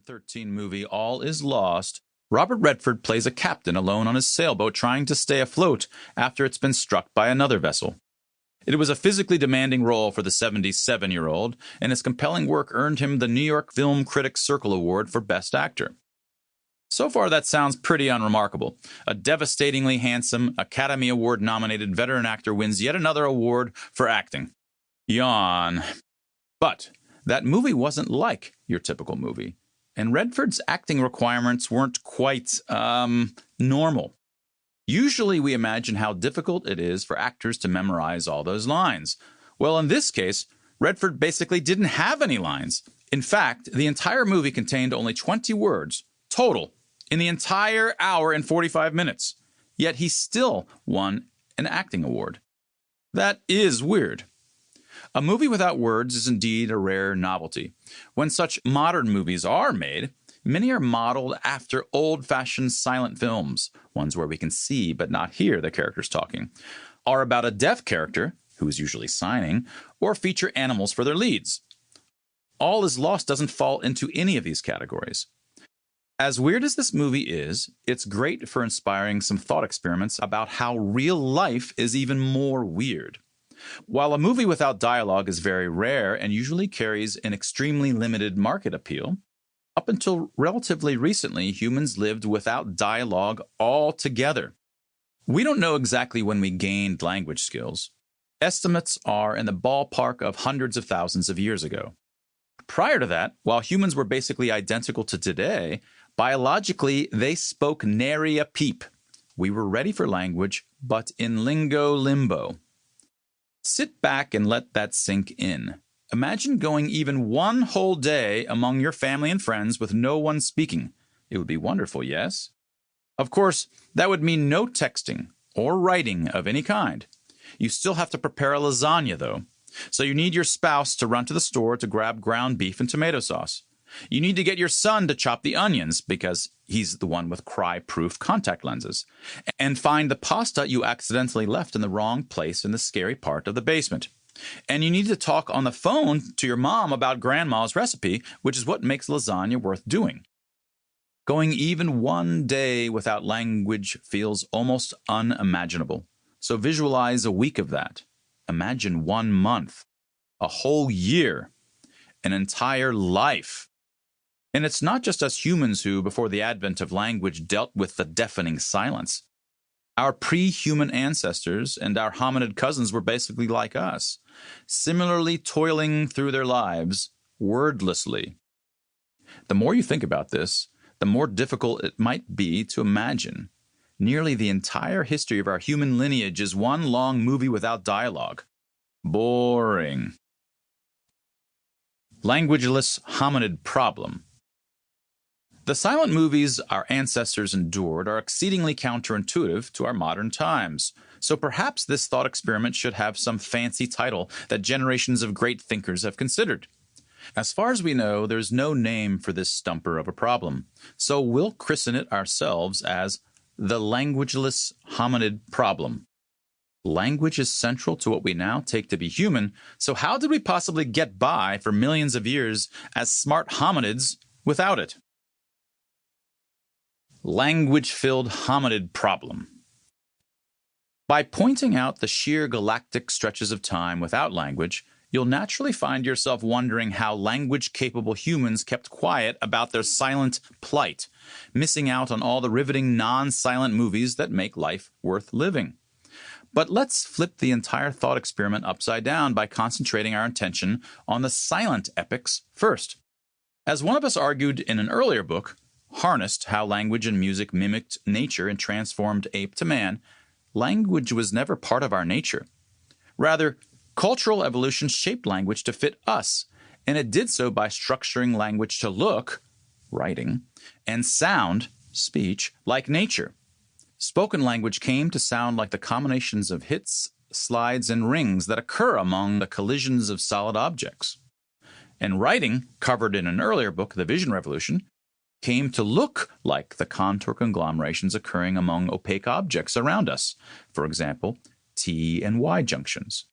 2013 movie All Is Lost, Robert Redford plays a captain alone on his sailboat trying to stay afloat after it's been struck by another vessel. It was a physically demanding role for the 77-year-old, and his compelling work earned him the New York Film Critics Circle Award for Best Actor. So far, that sounds pretty unremarkable. A devastatingly handsome, Academy Award-nominated veteran actor wins yet another award for acting. Yawn. But that movie wasn't like your typical movie, and Redford's acting requirements weren't quite, normal. Usually we imagine how difficult it is for actors to memorize all those lines. Well, in this case, Redford basically didn't have any lines. In fact, the entire movie contained only 20 words, total, in the entire hour and 45 minutes. Yet he still won an acting award. That is weird. A movie without words is indeed a rare novelty. When such modern movies are made, many are modeled after old-fashioned silent films, ones where we can see but not hear the characters talking, are about a deaf character, who is usually signing, or feature animals for their leads. All Is Lost doesn't fall into any of these categories. As weird as this movie is, it's great for inspiring some thought experiments about how real life is even more weird. While a movie without dialogue is very rare and usually carries an extremely limited market appeal, up until relatively recently, humans lived without dialogue altogether. We don't know exactly when we gained language skills. Estimates are in the ballpark of hundreds of thousands of years ago. Prior to that, while humans were basically identical to today, biologically they spoke nary a peep. We were ready for language, but in lingo limbo. Sit back and let that sink in. Imagine going even one whole day among your family and friends with no one speaking. It would be wonderful, yes? Of course, that would mean no texting or writing of any kind. You still have to prepare a lasagna, though. So you need your spouse to run to the store to grab ground beef and tomato sauce. You need to get your son to chop the onions because he's the one with cry-proof contact lenses. And find the pasta you accidentally left in the wrong place in the scary part of the basement. And you need to talk on the phone to your mom about grandma's recipe, which is what makes lasagna worth doing. Going even one day without language feels almost unimaginable. So visualize a week of that. Imagine 1 month, a whole year, an entire life. And it's not just us humans who, before the advent of language, dealt with the deafening silence. Our pre-human ancestors and our hominid cousins were basically like us, similarly toiling through their lives wordlessly. The more you think about this, the more difficult it might be to imagine. Nearly the entire history of our human lineage is one long movie without dialogue. Boring. Languageless hominid problem. The silent movies our ancestors endured are exceedingly counterintuitive to our modern times, so perhaps this thought experiment should have some fancy title that generations of great thinkers have considered. As far as we know, there's no name for this stumper of a problem, so we'll christen it ourselves as the languageless hominid problem. Language is central to what we now take to be human, so how did we possibly get by for millions of years as smart hominids without it? Language-filled hominid problem. By pointing out the sheer galactic stretches of time without language, you'll naturally find yourself wondering how language-capable humans kept quiet about their silent plight, missing out on all the riveting non-silent movies that make life worth living. But let's flip the entire thought experiment upside down by concentrating our attention on the silent epics first. As one of us argued in an earlier book, Harnessed: How Language and Music Mimicked Nature and Transformed Ape to Man, language was never part of our nature. Rather, cultural evolution shaped language to fit us, and it did so by structuring language to look, writing, and sound, speech, like nature. Spoken language came to sound like the combinations of hits, slides, and rings that occur among the collisions of solid objects. And writing, covered in an earlier book, The Vision Revolution, came to look like the contour conglomerations occurring among opaque objects around us, for example, T and Y junctions.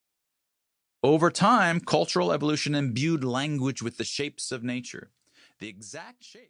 Over time, cultural evolution imbued language with the shapes of nature. The exact shape